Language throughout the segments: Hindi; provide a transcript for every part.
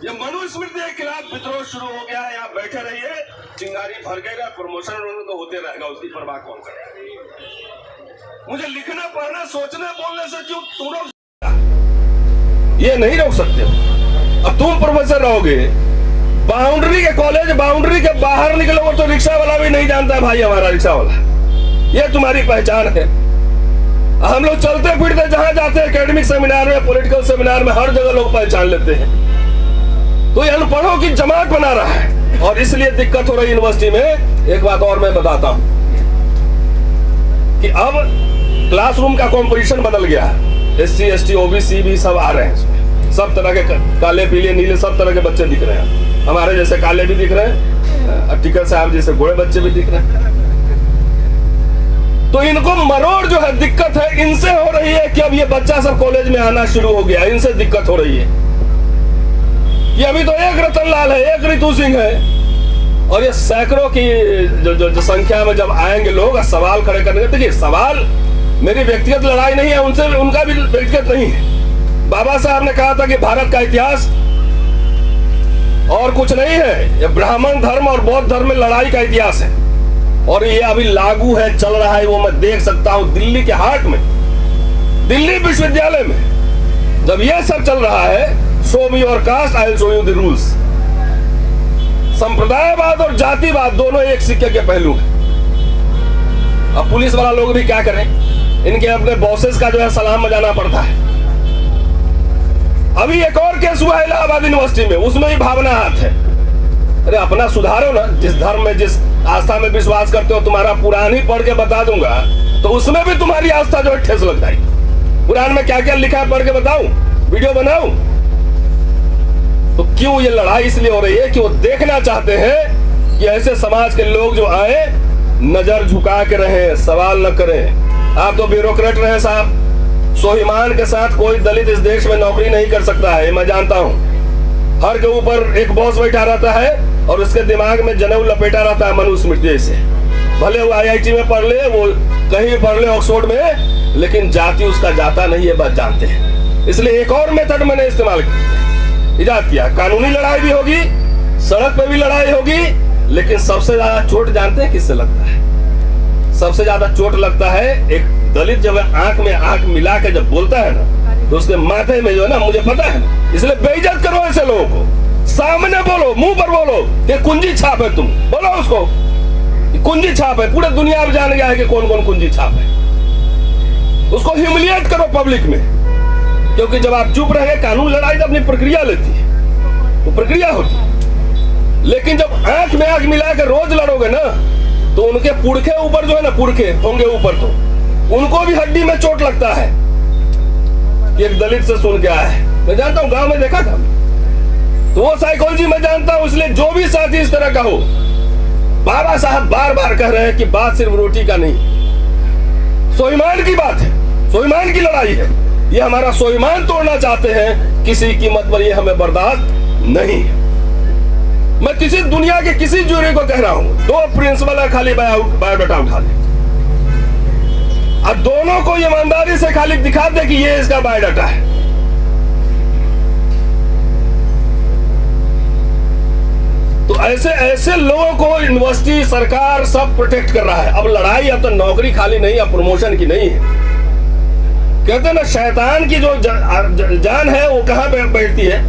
ये मनुस्मृति के खिलाफ विद्रोह शुरू हो गया है। यहाँ बैठे रहिए, चिंगारी भर गएगा, प्रमोशन तो होते रहेगा, उसकी परवाह कौन करेगा। मुझे लिखना पढ़ना सोचने बोलने से क्यों तुम रोक, ये नहीं रोक सकते। अब तुम प्रोफेसर रहोगे, बाउंड्री के कॉलेज बाउंड्री के बाहर निकलोगे तो रिक्शा वाला भी नहीं जानता है भाई हमारा रिक्शा वाला, ये तुम्हारी पहचान है। हम लोग चलते फिरते जहां जाते हैं, एकेडमिक सेमिनार में, पॉलिटिकल सेमिनार में, हर जगह लोग पहचान लेते हैं। तो ये अनपढ़ों की जमात बना रहा है और इसलिए दिक्कत हो रही यूनिवर्सिटी में। एक बात और मैं बताता हूं कि अब क्लासरूम का कॉम्पोजिशन बदल गया है। SC ST OBC भी सब आ रहे हैं इसमें, सब तरह के काले पीले नीले सब तरह के बच्चे दिख रहे हैं। हमारे जैसे काले भी दिख रहे हैं, टिकर साहब जैसे गोरे बच्चे भी दिख रहे हैं। तो इनको मरोड़ जो है दिक्कत है इनसे हो रही है कि अब ये बच्चा सब कॉलेज में आना शुरू हो गया, इनसे दिक्कत हो रही है। ये अभी तो एक रतन लाल है, एक रितु सिंह है, और ये सैकड़ों की जो संख्या में जब आएंगे लोग सवाल खड़े करने। देखिए सवाल मेरी व्यक्तिगत लड़ाई नहीं है उनसे, उनका भी व्यक्तिगत नहीं है। बाबा साहब ने कहा था कि भारत का इतिहास और कुछ नहीं है, ये ब्राह्मण धर्म और बौद्ध धर्म में लड़ाई का इतिहास है, और ये अभी लागू है, चल रहा है। वो मैं देख सकता हूं दिल्ली के हाट में, दिल्ली विश्वविद्यालय में जब ये सब चल रहा है, show me your caste I will show you the rules. संप्रदायवाद और जातिवाद दोनों एक सिक्के के पहलू हैं। अब पुलिस वाला लोग भी क्या करें, इनके अपने बॉसेस का जो है सलाम बजाना पड़ता है। अभी एक और केस हुआ है इलाहाबाद यूनिवर्सिटी में, उसमें भी भावना हाथ है। अरे अपना सुधारो ना, जिस धर्म में जिस आस्था में विश्वास करते हो, तुम्हारा पुराण ही पढ़ के बता दूंगा तो उसमें भी तुम्हारी आस्था जो है ठेस लग जाएगी। पुराण में क्या क्या लिखा है पढ़ के बताऊं, वीडियो बनाऊं। तो क्यों ये लड़ाई इसलिए हो रही है कि वो देखना चाहते हैं कि ऐसे समाज के लोग जो आए नजर झुका के रहे, सवाल न करें। आप तो ब्यूरोक्रेट रहे साहब, स्वाभिमान के साथ कोई दलित इस देश में नौकरी नहीं कर सकता है, मैं जानता हूं। हर के ऊपर एक बॉस बैठा रहता है और उसके दिमाग में जनेऊ लपेटा रहता है मनुस्मृति से। भले वो IIT में पढ़ ले, वो कहीं पढ़ ले ऑक्सफोर्ड में, लेकिन जाति उसका जाता नहीं है, बस जानते हैं। इसलिए एक और मेथड मैंने इजाद किया, कानूनी लड़ाई भी होगी, सड़क पे भी लड़ाई होगी, लेकिन सबसे ज्यादा चोट जानते हैं किससे लगता है? सबसे ज्यादा चोट लगता है एक दलित जब आंख में आंख मिला के जब बोलता है ना, तो उसके माथे में जो है ना, मुझे पता है ना। इसलिए बेइज्जत करो ऐसे लोगों को, सामने बोलो, मुंह पर बोलो कि कुंजी छाप है, तुम बोलो उसको कुंजी छाप है। पूरे दुनिया में जान गया है कि कौन कौन कुंजी छाप है। उसको ह्यूमिलिएट करो पब्लिक में, क्योंकि जब आप चुप रहे, कानून लड़ाई तो अपनी प्रक्रिया लेती है, वो प्रक्रिया होती है। लेकिन जब आंख में आंख मिला के रोज लड़ोगे ना, तो उनके पुरखे ऊपर जो है ना, पुरखे होंगे ऊपर, तो उनको भी हड्डी में चोट लगता है। एक दलित से सुन के आया है, मैं जानता हूं, गांव में देखा था, तो वो साइकोलॉजी मैं जानता हूं। इसलिए जो भी साथी इस तरह का हो, बाबा साहब बार बार कह रहे हैं कि बात सिर्फ रोटी का नहीं, स्वाभिमान की बात है, स्वाभिमान की लड़ाई है। ये हमारा स्वाभिमान तोड़ना चाहते हैं, किसी कीमत पर ये हमें बर्दाश्त नहीं है। मैं किसी दुनिया के किसी जूरी को कह रहा हूं, 2 प्रिंसिपल है, खाली बायोडाटा उठा ले, और दोनों को ईमानदारी से खाली दिखा दे कि ये इसका बायोडाटा है। तो ऐसे ऐसे लोगों को यूनिवर्सिटी सरकार सब प्रोटेक्ट कर रहा है। अब लड़ाई अब तो नौकरी खाली नहीं, अब प्रमोशन की नहीं है। कहते हैं ना, शैतान की जो जान है वो कहां बैठती है।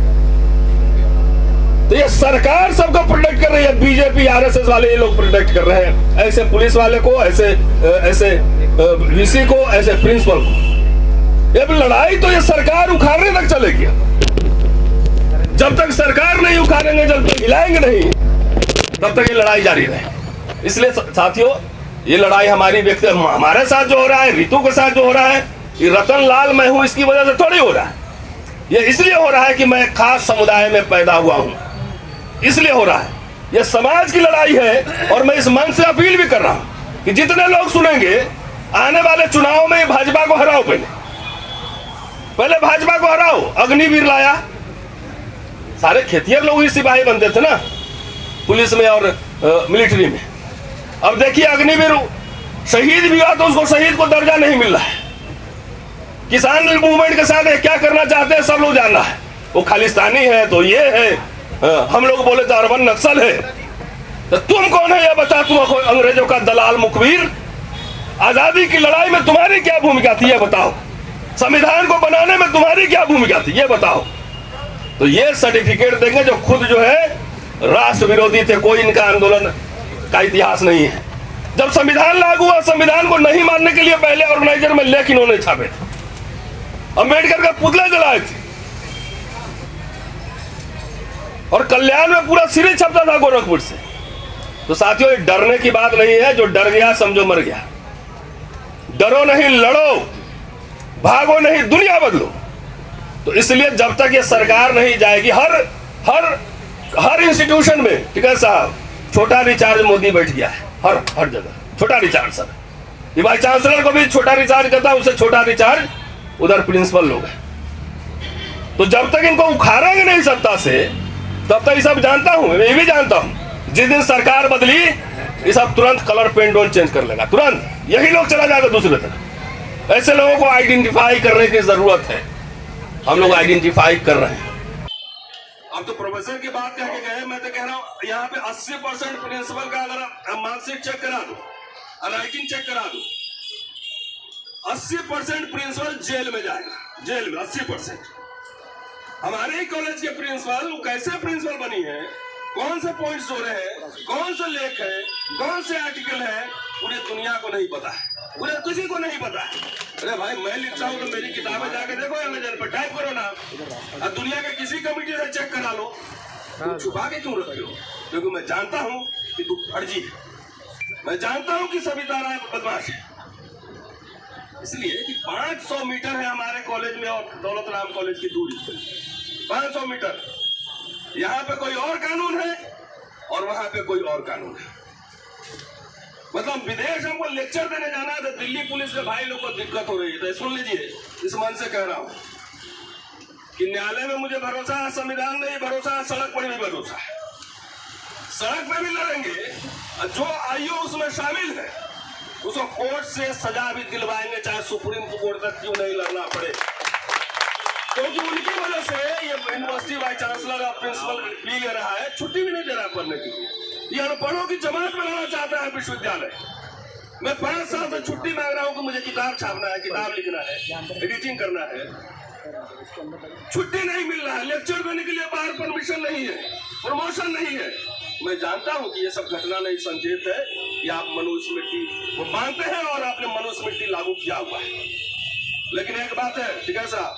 तो ये सरकार सबको प्रोटेक्ट कर रही है, बीजेपी RSS वाले ये लोग प्रोटेक्ट कर रहे हैं, ऐसे पुलिस वाले को, ऐसे VC को, ऐसे प्रिंसिपल को। ये लड़ाई तो ये सरकार उखाड़ने तक चलेगी। जब तक सरकार नहीं उखाड़ेंगे, जब तक हिलाएंगे नहीं, तब तक ये लड़ाई जारी रहे। इसलिए साथियों, ये लड़ाई हमारी व्यक्ति हमारे साथ जो हो रहा है, रितु के साथ जो हो रहा है, ये रतन लाल मैं हूं इसकी वजह से थोड़ी हो रहा है। ये इसलिए हो रहा है कि मैं खास समुदाय में पैदा हुआ हूं, इसलिए हो रहा है। ये समाज की लड़ाई है, और मैं इस मंच से अपील भी कर रहा हूं कि जितने लोग सुनेंगे, आने वाले चुनाव में भाजपा को हराओ। पहले भाजपा को हराओ। अग्निवीर लाया, सारे खेतिहर लोग ही सिपाही बनते थे ना, पुलिस में और मिलिट्री में। अब देखिए अग्निवीर शहीद भी हुआ तो उसको शहीद को दर्जा नहीं मिल रहा है। किसान मूवमेंट के साथ क्या करना चाहते हैं सब लोग जान रहा है। वो खालिस्तानी है तो ये है, हम लोग बोले तो अरबन नक्सल है। तो तुम कौन है ये बता, तुम अंग्रेजों का दलाल मुखबिर। आजादी की लड़ाई में तुम्हारी क्या भूमिका थी ये बताओ, संविधान को बनाने में तुम्हारी क्या भूमिका थी ये बताओ। तो ये सर्टिफिकेट देंगे जो खुद जो है राष्ट्र विरोधी थे, कोई इनका आंदोलन का इतिहास नहीं है। जब संविधान लागू हुआ, संविधान को नहीं मानने के लिए पहले ऑर्गेनाइजर में लेख इन्होंने छापे थे, अंबेडकर का पुतला जलाए थे, और कल्याण में पूरा सिरे छपता था गोरखपुर से। तो साथियों, ये डरने की बात नहीं है, जो डर गया समझो मर गया। डरो नहीं, लड़ो, भागो नहीं, दुनिया बदलो। तो इसलिए जब तक ये सरकार नहीं जाएगी, हर इंस्टीट्यूशन में, ठीक है साहब, छोटा रिचार्ज मोदी बैठ गया है, हर जगह छोटा रिचार्ज। सर ये वाइस चांसलर को भी छोटा रिचार्ज करता है, उससे छोटा रिचार्ज उधर प्रिंसिपल लोग हैं। तो जब तक इनको उखाड़ेंगे नहीं सत्ता से, तब तक ये सब जानता हूं, मैं ये भी जानता हूं, जिस दिन सरकार बदली ये सब तुरंत कलर पेंट चेंज कर लेगा, तुरंत यही लोग चला जाएगा दूसरे तरफ। ऐसे लोगों को आइडेंटिफाई करने की जरूरत है, हम लोग आइडेंटिफाई कर रहे हैं। अब तो प्रोफेसर की बात कह के गए, मैं तो कह रहा हूं यहाँ पे 80% प्रिंसिपल का अगर मार्कशीट चेक करा दो, राइटिंग चेक करा दो, 80% प्रिंसिपल जेल में जाएगा, जेल में 80%। हमारे ही कॉलेज के प्रिंसिपल, वो कैसे प्रिंसिपल बनी है, कौन से पॉइंट्स जोड़े हैं, कौन से लेख है, कौन से आर्टिकल है, पूरी दुनिया को नहीं पता है, पूरे किसी को नहीं पता है। अरे भाई, मैं लिखता हूँ तो मेरी किताबें जाके देखो, अमेज़न पर टाइप करो ना, और दुनिया के किसी कमेटी से चेक करा लो। तुम छुपा के क्यों रखते हो? क्योंकि मैं जानता हूँ कि तू फर्जी है, मैं जानता हूँ कि सविता राय बदमाश है। इसलिए कि 500 मीटर है हमारे कॉलेज में और दौलत राम कॉलेज की दूरी, 500 मीटर। यहाँ पे कोई और कानून है और वहां पे कोई और कानून है। मतलब विदेश हमको लेक्चर देने जाना है, तो दिल्ली पुलिस के भाई लोग को दिक्कत हो रही है। तो सुन लीजिए, इस मन से कह रहा हूं कि न्यायालय में मुझे भरोसा है, संविधान में भी भरोसा है, सड़क पर भी भरोसा है। सड़क पे भी लड़ेंगे, जो आईओ उसमें शामिल है उसको कोर्ट से सजा भी दिलवाएंगे, चाहे सुप्रीम कोर्ट तक क्यों नहीं लड़ना पड़े। क्योंकि उनकी वजह से ये यूनिवर्सिटी वाइस चांसलर और प्रिंसिपल फी ले रहा है, छुट्टी भी नहीं दे रहा है पढ़ने के लिए। ये अनपढ़ों की जमात बनाना चाहता है विश्वविद्यालय। मैं 5 साल से छुट्टी मांग रहा हूँ कि मुझे किताब छापना है, किताब लिखना है, एडिटिंग करना है, छुट्टी नहीं मिल रहा है। लेक्चर देने के लिए बाहर परमिशन नहीं है, प्रमोशन नहीं है। मैं जानता हूँ कि ये सब घटना नहीं संकेत है कि आप मनुस्मृति वो मानते हैं और आपने मनुस्मृति लागू किया हुआ है। लेकिन एक बात है, ठीक है साहब,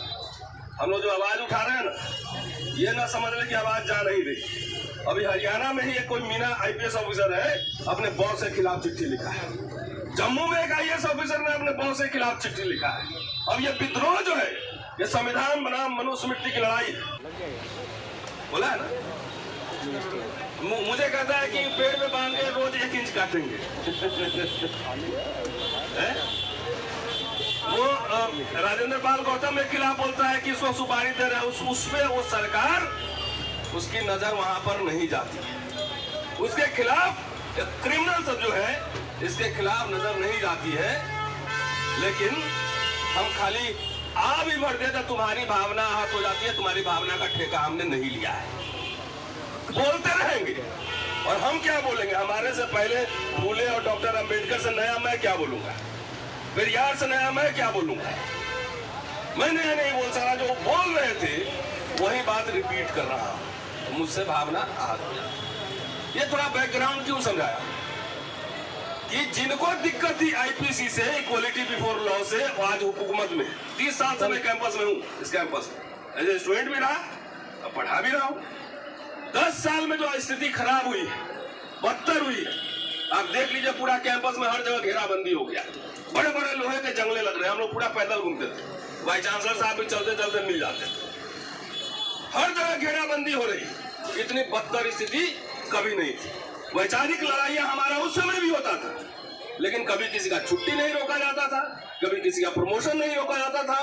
हम लोग जो आवाज उठा रहे हैं ना, ये ना समझ ले कि आवाज जा नहीं रही। अभी हरियाणा में ही एक कोई मीना आईपीएस ऑफिसर है, अपने बॉस के खिलाफ चिट्ठी लिखा है। जम्मू में एक आईएएस ऑफिसर ने अपने बॉस के खिलाफ चिट्ठी लिखा है। अब ये विद्रोह जो है, ये संविधान बनाम मनुस्मृति की लड़ाई है, बोला है ना। मुझे कहता है कि पेड़ में बांध के रोज 1 इंच काटेंगे। वो राजेंद्र पाल गौतम के खिलाफ बोलता है कि इसको सुपारी दे रहे हैं, उसमें वो सरकार, उसकी नजर वहां पर नहीं जाती है। उसके खिलाफ क्रिमिनल सब जो है, इसके खिलाफ नजर नहीं जाती है। लेकिन हम खाली आ भी भर देते, तुम्हारी भावना आहत हो जाती है, तुम्हारी भावना का ठेका हमने नहीं लिया है, बोलते रहेंगे। और हम क्या बोलेंगे? हमारे से पहले फूले और डॉक्टर अंबेडकर से नया मैं क्या बोलूंगा, फिर यार से नया मैं क्या बोलूंगा? मैं नया नहीं बोल सकता, जो बोल रहे थे वही बात रिपीट कर रहा हूं, मुझसे भावना आहत हो जाती। ये थोड़ा बैकग्राउंड क्यों समझाया कि जिनको दिक्कत थी आईपीसी से, इक्वलिटी बिफोर लॉ से, आज हुकूमत में 30 साल से मैं कैंपस में हूं, इस कैंपस में एज ए स्टूडेंट भी रहा, अब पढ़ा भी रहा हूं। 10 साल में जो स्थिति खराब हुई है, बदतर हुई है, आप देख लीजिए, पूरा कैंपस में हर जगह घेराबंदी हो गया, बड़े बड़े लोहे के जंगले लग रहे हैं। हम लोग पूरा पैदल घूमते थे, वाइस चांसलर साहब भी चलते चलते मिल जाते थे, हर जगह घेराबंदी हो रही। इतनी बदतर स्थिति कभी नहीं थी। वैचारिक लड़ाइयां हमारा उस समय भी होता था, लेकिन कभी किसी का छुट्टी नहीं रोका जाता था, कभी किसी का प्रमोशन नहीं रोका जाता था।